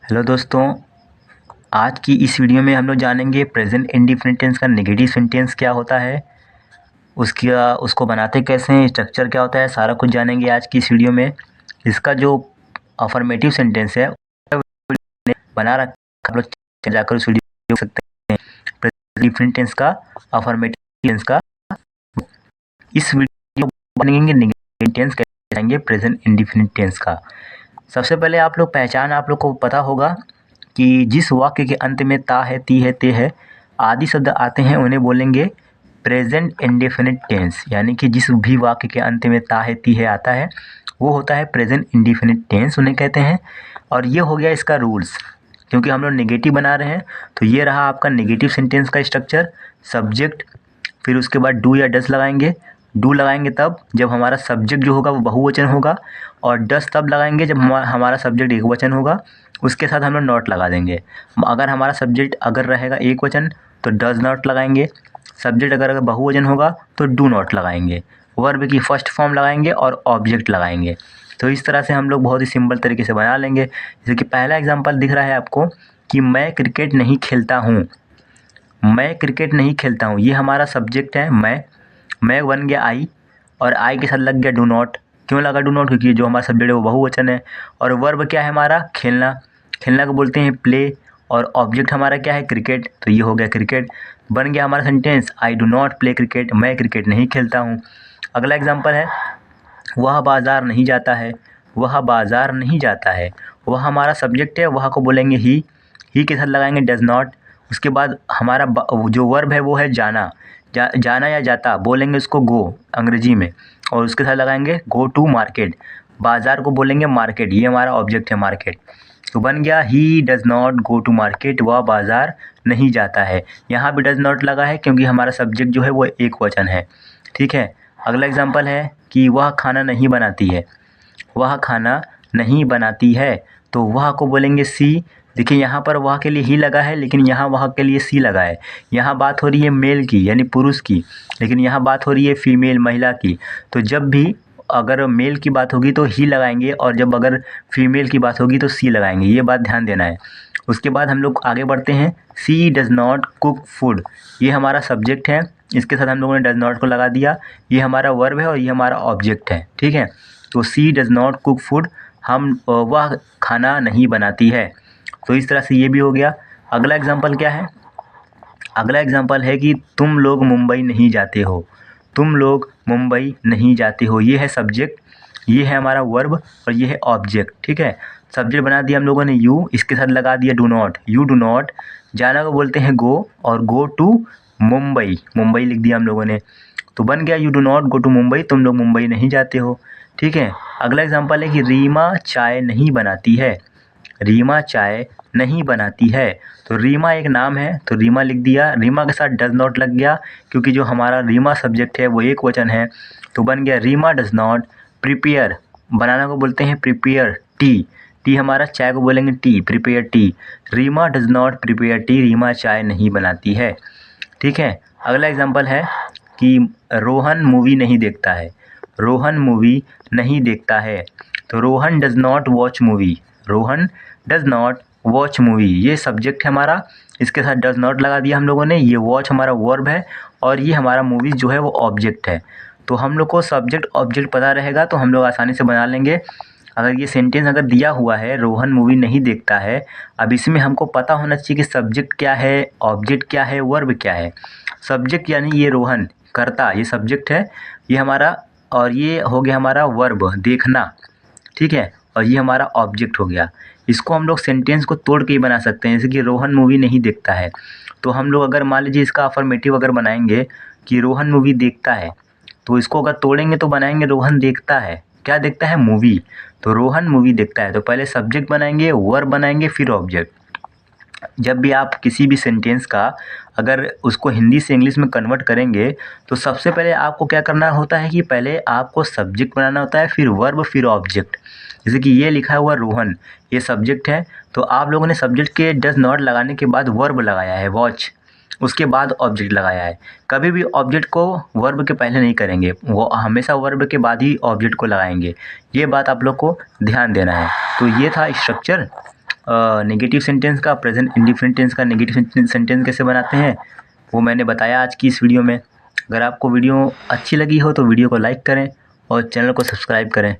Hello दोस्तों, आज की इस वीडियो में हम लोग जानेंगे प्रेजेंट इंडेफिनिट टेंस का नेगेटिव सेंटेंस क्या होता है, उसको बनाते कैसे हैं, स्ट्रक्चर क्या होता है, सारा कुछ जानेंगे आज की इस वीडियो में। इसका जो अफर्मेटिव सेंटेंस है बना रखा, आप लोग जाकर उस वीडियो देख सकते हैं। प्रेजेंट इंडेफिनिट टेंस का अफर्मेटिव टेंस का इस वीडियो बनेंगे नेगेटिव टेंस कैसे जाएंगे प्रेजेंट इंडेफिनिट टेंस का। सबसे पहले आप लोग पहचान, आप लोग को पता होगा कि जिस वाक्य के अंत में ता है, ती है, ते है आदि शब्द आते हैं उन्हें बोलेंगे प्रेजेंट इंडेफिनिट टेंस। यानी कि जिस भी वाक्य के अंत में ता है, ती है आता है वो होता है प्रेजेंट इंडेफिनिट टेंस उन्हें कहते हैं। और ये हो गया इसका रूल्स, क्योंकि हम लोग नेगेटिव बना रहे हैं तो ये रहा आपका नेगेटिव सेंटेंस का स्ट्रक्चर। सब्जेक्ट, फिर उसके बाद डू या डस लगाएंगे। डू लगाएंगे तब जब हमारा सब्जेक्ट जो होगा वो बहुवचन होगा, और डस तब लगाएंगे जब हमारा सब्जेक्ट एक वचन होगा। उसके साथ हम लोग नॉट लगा देंगे। अगर हमारा सब्जेक्ट अगर रहेगा एक वचन तो डज नॉट लगाएंगे, सब्जेक्ट अगर बहुवचन होगा तो डू नॉट लगाएंगे, वर्ब की फर्स्ट फॉर्म लगाएंगे और ऑब्जेक्ट लगाएंगे। तो इस तरह से हम लोग बहुत ही सिंपल तरीके से बना लेंगे। जैसे कि पहला एग्जाम्पल दिख रहा है आपको कि मैं क्रिकेट नहीं खेलता हूँ। मैं क्रिकेट नहीं खेलता हूँ, ये हमारा सब्जेक्ट है। मैं बन गया आई, और आई के साथ लग गया डू नॉट। क्यों लगा डू नॉट? क्योंकि जो हमारा सब्जेक्ट है वो बहुवचन है। और वर्ब क्या है हमारा? खेलना। खेलना को बोलते हैं प्ले, और ऑब्जेक्ट हमारा क्या है? क्रिकेट। तो ये हो गया क्रिकेट। बन गया हमारा sentence, I do not play cricket, मैं क्रिकेट नहीं खेलता हूँ। अगला एग्जाम्पल है वह बाज़ार नहीं जाता है। वह बाज़ार नहीं जाता है, वह हमारा सब्जेक्ट है, वह को बोलेंगे ही के साथ लगाएंगे डज नॉट। उसके बाद हमारा जो वर्ब है वो है जाना। जाना या जाता बोलेंगे उसको गो अंग्रेजी में, और उसके साथ लगाएंगे गो टू मार्केट। बाज़ार को बोलेंगे मार्केट, ये हमारा ऑब्जेक्ट है मार्केट। तो बन गया he does not go to market, वह बाज़ार नहीं जाता है। यहाँ भी डज़ नॉट लगा है क्योंकि हमारा सब्जेक्ट जो है वो एक वचन है। ठीक है। अगला एग्जाम्पल है कि वह खाना नहीं बनाती है। वह खाना नहीं बनाती है, तो वह को बोलेंगे सी। देखिए यहाँ पर वह के लिए ही लगा है, लेकिन यहाँ वह के लिए सी लगा है। यहाँ बात हो रही है मेल की यानी पुरुष की, लेकिन यहाँ बात हो रही है फीमेल महिला की। तो जब भी अगर मेल की बात होगी तो ही लगाएंगे, और जब अगर फीमेल की बात होगी तो सी लगाएंगे, ये बात ध्यान देना है। उसके बाद हम लोग आगे बढ़ते हैं। सी डज़ नॉट कुक फूड, ये हमारा सब्जेक्ट है, इसके साथ हम लोगों ने डज़ नॉट को लगा दिया। ये हमारा वर्ब है और ये हमारा ऑब्जेक्ट है। ठीक है। तो सी डज़ नॉट कुक फूड, वह खाना नहीं बनाती है। तो इस तरह से ये भी हो गया। अगला एग्जाम्पल क्या है? अगला एग्जाम्पल है कि तुम लोग मुंबई नहीं जाते हो। तुम लोग मुंबई नहीं जाते हो, ये है सब्जेक्ट, ये है हमारा वर्ब, और ये है ऑब्जेक्ट। ठीक है। सब्जेक्ट बना दिया हम लोगों ने यू, इसके साथ लगा दिया do not. You do not, जाना को बोलते हैं गो, और गो टू मुंबई, मुंबई लिख दिया हम लोगों ने। तो बन गया you do not go to Mumbai, तुम लोग मुंबई नहीं जाते हो। ठीक है। अगला एग्जाम्पल है कि रीमा चाय नहीं बनाती है। रीमा चाय नहीं बनाती है, तो रीमा एक नाम है तो रीमा लिख दिया। रीमा के साथ डज नॉट लग गया क्योंकि जो हमारा रीमा सब्जेक्ट है वो एक वचन है। तो बन गया रीमा डज नॉट प्रिपेयर, बनाना को बोलते हैं प्रिपेयर टी। टी हमारा, चाय को बोलेंगे tea, prepare tea. Reema does not prepare tea, Reema चाय नहीं बनाती है। ठीक है। अगला एग्जाम्पल है कि रोहन मूवी नहीं देखता है। रोहन मूवी नहीं देखता है, तो Rohan does not watch movie. Rohan does not watch movie, ये सब्जेक्ट है हमारा, इसके साथ डज नॉट लगा दिया हम लोगों ने। ये वॉच हमारा वर्ब है, और ये हमारा मूवी जो है वो ऑब्जेक्ट है। तो हम लोग को सब्जेक्ट ऑब्जेक्ट पता रहेगा तो हम लोग आसानी से बना लेंगे। अगर ये सेंटेंस अगर दिया हुआ है रोहन मूवी नहीं देखता है, अब इसमें हमको पता होना चाहिए कि सब्जेक्ट क्या है, ऑब्जेक्ट क्या है, वर्ब क्या है। सब्जेक्ट यानी ये रोहन करता, ये सब्जेक्ट है, ये हमारा, और ये हो गया हमारा वर्ब देखना। ठीक है। और ये हमारा ऑब्जेक्ट हो गया। इसको हम लोग सेंटेंस को तोड़ के ही बना सकते हैं, जैसे कि रोहन मूवी नहीं देखता है। तो हम लोग अगर मान लीजिए इसका अफर्मेटिव अगर बनाएंगे कि रोहन मूवी देखता है, तो इसको अगर तोड़ेंगे तो बनाएंगे रोहन देखता है, क्या देखता है? मूवी। तो रोहन मूवी देखता है, तो पहले सब्जेक्ट बनाएंगे, वर्ब बनाएंगे, फिर ऑब्जेक्ट। जब भी आप किसी भी सेंटेंस का अगर उसको हिंदी से इंग्लिश में कन्वर्ट करेंगे तो सबसे पहले आपको क्या करना होता है कि पहले आपको सब्जेक्ट बनाना होता है, फिर वर्ब, फिर ऑब्जेक्ट। जैसे कि ये लिखा हुआ रोहन, ये सब्जेक्ट है, तो आप लोगों ने सब्जेक्ट के डज नॉट लगाने के बाद वर्ब लगाया है वॉच, उसके बाद ऑब्जेक्ट लगाया है। कभी भी ऑब्जेक्ट को वर्ब के पहले नहीं करेंगे, वो हमेशा वर्ब के बाद ही ऑब्जेक्ट को लगाएंगे। ये बात आप लोग को ध्यान देना है। तो ये था स्ट्रक्चर। नेगेटिव सेंटेंस का, प्रेजेंट इंडिफिनिट टेंस का नेगेटिव सेंटेंस कैसे बनाते हैं वो मैंने बताया आज की इस वीडियो में। अगर आपको वीडियो अच्छी लगी हो तो वीडियो को लाइक करें और चैनल को सब्सक्राइब करें।